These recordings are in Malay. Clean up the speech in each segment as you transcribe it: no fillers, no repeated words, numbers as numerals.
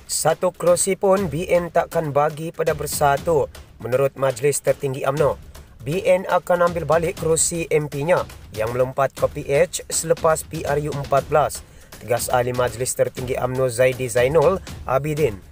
Satu kerusi pun BN takkan bagi pada Bersatu. Menurut Majlis Tertinggi UMNO, BN akan ambil balik kerusi MP-nya yang melompat ke PH selepas PRU 14, tegas Ahli Majlis Tertinggi UMNO Zaidi Zainul Abidin.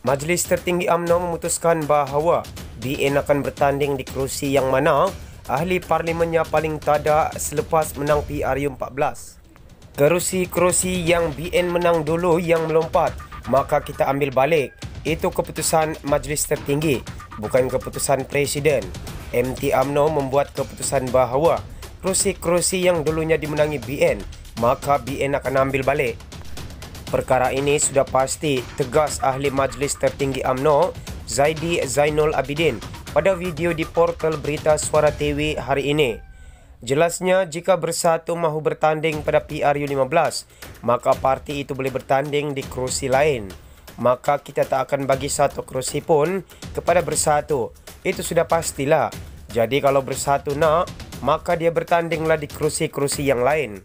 Majlis Tertinggi UMNO memutuskan bahawa BN akan bertanding di kerusi yang mana ahli parlimennya paling tada selepas menang PRU 14. Kerusi-kerusi yang BN menang dulu yang melompat, maka kita ambil balik. Itu keputusan Majlis Tertinggi, bukan keputusan Presiden. MT UMNO membuat keputusan bahawa kerusi-kerusi yang dulunya dimenangi BN, maka BN akan ambil balik. Perkara ini sudah pasti, tegas Ahli Majlis Tertinggi UMNO Zaidi Zainul Abidin pada video di portal berita Suara TV hari ini. Jelasnya, jika Bersatu mahu bertanding pada PRU 15, maka parti itu boleh bertanding di kerusi lain. Maka kita tak akan bagi satu kerusi pun kepada Bersatu. Itu sudah pastilah. Jadi kalau Bersatu nak, maka dia bertandinglah di kerusi-kerusi yang lain.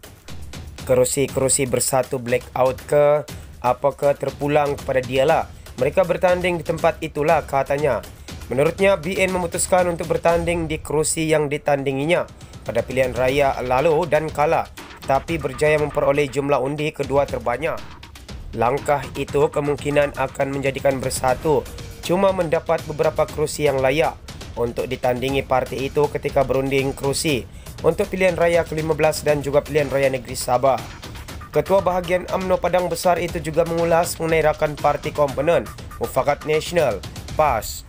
Kerusi-kerusi Bersatu blackout ke, apakah terpulang kepada dialah. Mereka bertanding di tempat itulah, katanya. Menurutnya, BN memutuskan untuk bertanding di kerusi yang ditandinginya pada pilihan raya lalu dan kalah, tapi berjaya memperoleh jumlah undi kedua terbanyak. Langkah itu kemungkinan akan menjadikan Bersatu cuma mendapat beberapa kerusi yang layak untuk ditandingi parti itu ketika berunding kerusi untuk pilihan raya ke-15 dan juga pilihan raya negeri Sabah. Ketua Bahagian UMNO Padang Besar itu juga mengulas mengenai rakan parti komponen Mufakat Nasional PAS.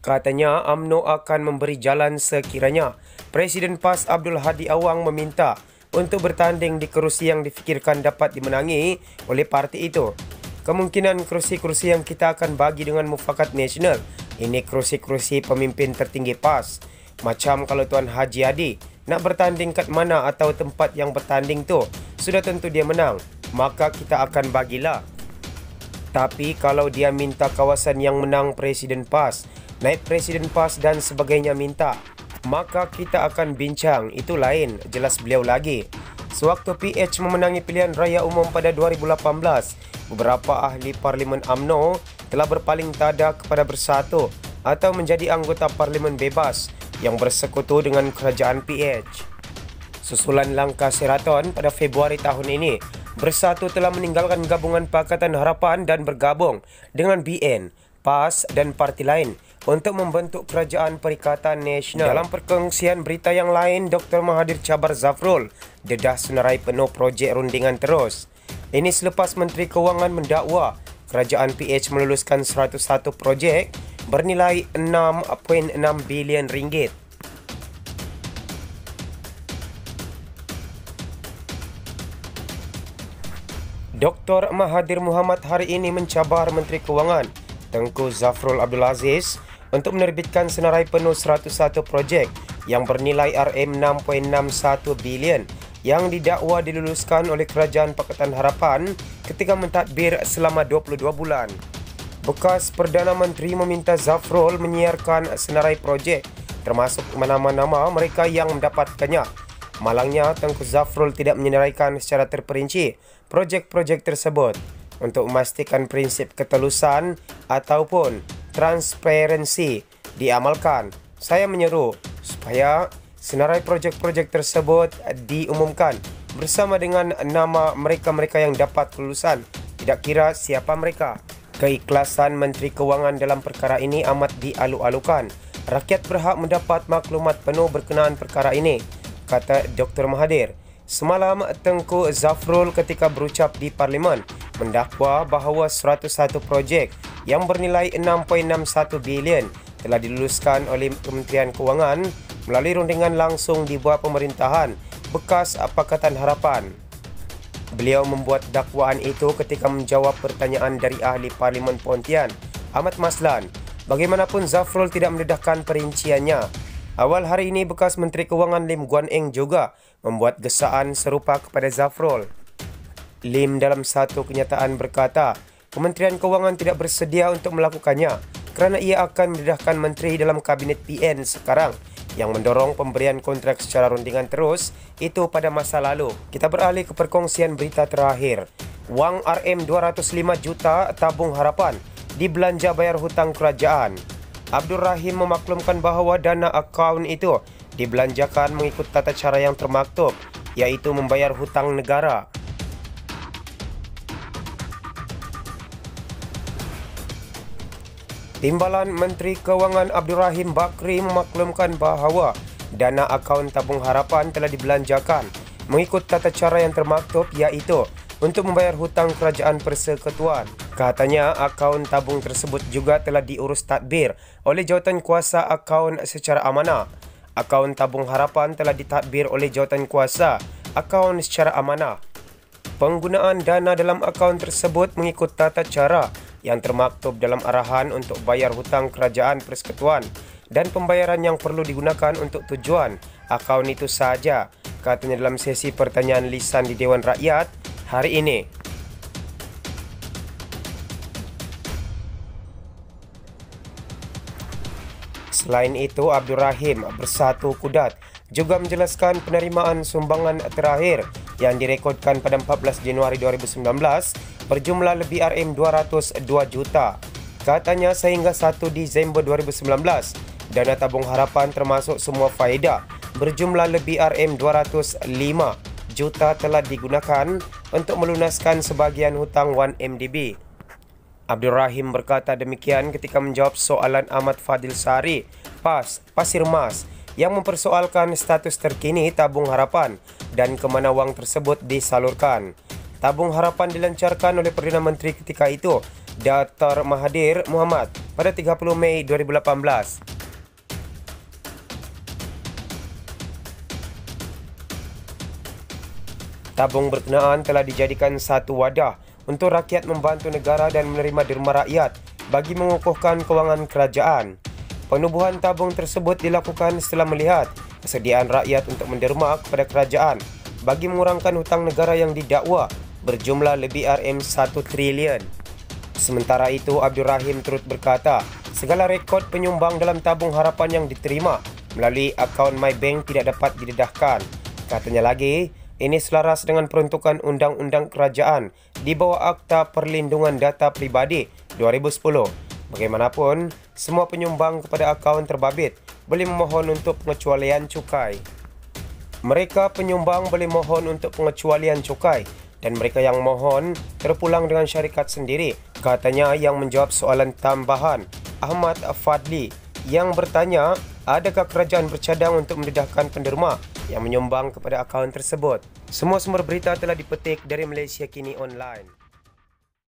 Katanya UMNO akan memberi jalan sekiranya Presiden PAS Abdul Hadi Awang meminta untuk bertanding di kerusi yang difikirkan dapat dimenangi oleh parti itu. Kemungkinan kerusi-kerusi yang kita akan bagi dengan Mufakat Nasional, ini kerusi-kerusi pemimpin tertinggi PAS. Macam kalau Tuan Haji Hadi nak bertanding kat mana atau tempat yang bertanding tu, sudah tentu dia menang, maka kita akan bagilah. Tapi kalau dia minta kawasan yang menang Presiden PAS, naib Presiden PAS dan sebagainya minta, maka kita akan bincang, itu lain, jelas beliau lagi. Sewaktu PH memenangi pilihan raya umum pada 2018, beberapa ahli parlimen UMNO telah berpaling tada kepada Bersatu atau menjadi anggota parlimen bebas yang bersekutu dengan kerajaan PH. Susulan langkah Sheraton pada Februari tahun ini, Bersatu telah meninggalkan gabungan Pakatan Harapan dan bergabung dengan BN, PAS dan parti lain untuk membentuk Kerajaan Perikatan Nasional. Dalam perkongsian berita yang lain, Dr. Mahathir Chabar Zafrul dedah senarai penuh projek rundingan terus. Ini selepas Menteri Kewangan mendakwa Kerajaan PH meluluskan 101 projek bernilai 6.6 bilion ringgit. Dr. Mahathir Mohamad hari ini mencabar Menteri Kewangan Tengku Zafrul Abdul Aziz untuk menerbitkan senarai penuh 101 projek yang bernilai RM6.61 bilion yang didakwa diluluskan oleh Kerajaan Pakatan Harapan ketika mentadbir selama 22 bulan. Bekas Perdana Menteri meminta Zafrul menyiarkan senarai projek termasuk nama-nama mereka yang mendapatkannya. Malangnya, Tengku Zafrul tidak menyenaraikan secara terperinci projek-projek tersebut untuk memastikan prinsip ketelusan ataupun transparansi diamalkan. Saya menyeru supaya senarai projek-projek tersebut diumumkan bersama dengan nama mereka-mereka yang dapat kelulusan, tidak kira siapa mereka. Keikhlasan Menteri Kewangan dalam perkara ini amat dialu-alukan. Rakyat berhak mendapat maklumat penuh berkenaan perkara ini, kata Dr. Mahathir. Semalam, Tengku Zafrul ketika berucap di Parlimen mendakwa bahawa 101 projek yang bernilai 6.61 bilion telah diluluskan oleh Kementerian Kewangan melalui rundingan langsung di bawah pemerintahan bekas Pakatan Harapan. Beliau membuat dakwaan itu ketika menjawab pertanyaan dari ahli Parlimen Pontian, Ahmad Maslan. Bagaimanapun, Zafrul tidak mendedahkan perinciannya. Awal hari ini, bekas Menteri Kewangan Lim Guan Eng juga membuat gesaan serupa kepada Zafrul. Lim dalam satu kenyataan berkata, Kementerian Kewangan tidak bersedia untuk melakukannya kerana ia akan mendedahkan menteri dalam Kabinet PN sekarang yang mendorong pemberian kontrak secara rundingan terus itu pada masa lalu. Kita beralih ke perkongsian berita terakhir. Wang RM205 juta tabung harapan dibelanja bayar hutang kerajaan. Abdul Rahim memaklumkan bahawa dana akaun itu dibelanjakan mengikut tata cara yang termaktub, iaitu membayar hutang negara. Timbalan Menteri Kewangan Abdul Rahim Bakri memaklumkan bahawa dana akaun tabung harapan telah dibelanjakan mengikut tata cara yang termaktub, iaitu untuk membayar hutang kerajaan persekutuan. Katanya akaun tabung tersebut juga telah diurus tadbir oleh jawatan kuasa akaun secara amanah. Akaun tabung harapan telah ditadbir oleh jawatan kuasa akaun secara amanah. Penggunaan dana dalam akaun tersebut mengikut tata cara yang termaktub dalam arahan untuk bayar hutang kerajaan persekutuan dan pembayaran yang perlu digunakan untuk tujuan akaun itu sahaja, katanya dalam sesi pertanyaan lisan di Dewan Rakyat hari ini. Selain itu, Abdul Rahim Bersatu Kudat juga menjelaskan penerimaan sumbangan terakhir yang direkodkan pada 14 Januari 2019 berjumlah lebih RM202 juta. Katanya sehingga 1 Disember 2019, dana tabung harapan termasuk semua faedah berjumlah lebih RM205 juta telah digunakan untuk melunaskan sebahagian hutang 1MDB. Abdul Rahim berkata demikian ketika menjawab soalan Ahmad Fadil Sari, Pasir Mas, yang mempersoalkan status terkini tabung harapan dan ke mana wang tersebut disalurkan. Tabung harapan dilancarkan oleh Perdana Menteri ketika itu, Dr. Mahathir Mohamad, pada 30 Mei 2018. Tabung berkenaan telah dijadikan satu wadah untuk rakyat membantu negara dan menerima derma rakyat bagi mengukuhkan kewangan kerajaan. Penubuhan tabung tersebut dilakukan setelah melihat kesediaan rakyat untuk menderma kepada kerajaan bagi mengurangkan hutang negara yang didakwa berjumlah lebih RM1 trilion. Sementara itu, Abdul Rahim turut berkata, segala rekod penyumbang dalam tabung harapan yang diterima melalui akaun MyBank tidak dapat didedahkan. Katanya lagi, ini selaras dengan peruntukan Undang-Undang Kerajaan di bawah Akta Perlindungan Data Pribadi 2010. Bagaimanapun, semua penyumbang kepada akaun terbabit boleh memohon untuk pengecualian cukai. Mereka penyumbang boleh mohon untuk pengecualian cukai dan mereka yang mohon terpulang dengan syarikat sendiri, katanya yang menjawab soalan tambahan Ahmad Fadli yang bertanya adakah kerajaan bercadang untuk mendedahkan penderma yang menyumbang kepada akaun tersebut. Semua sumber berita telah dipetik dari Malaysia Kini Online.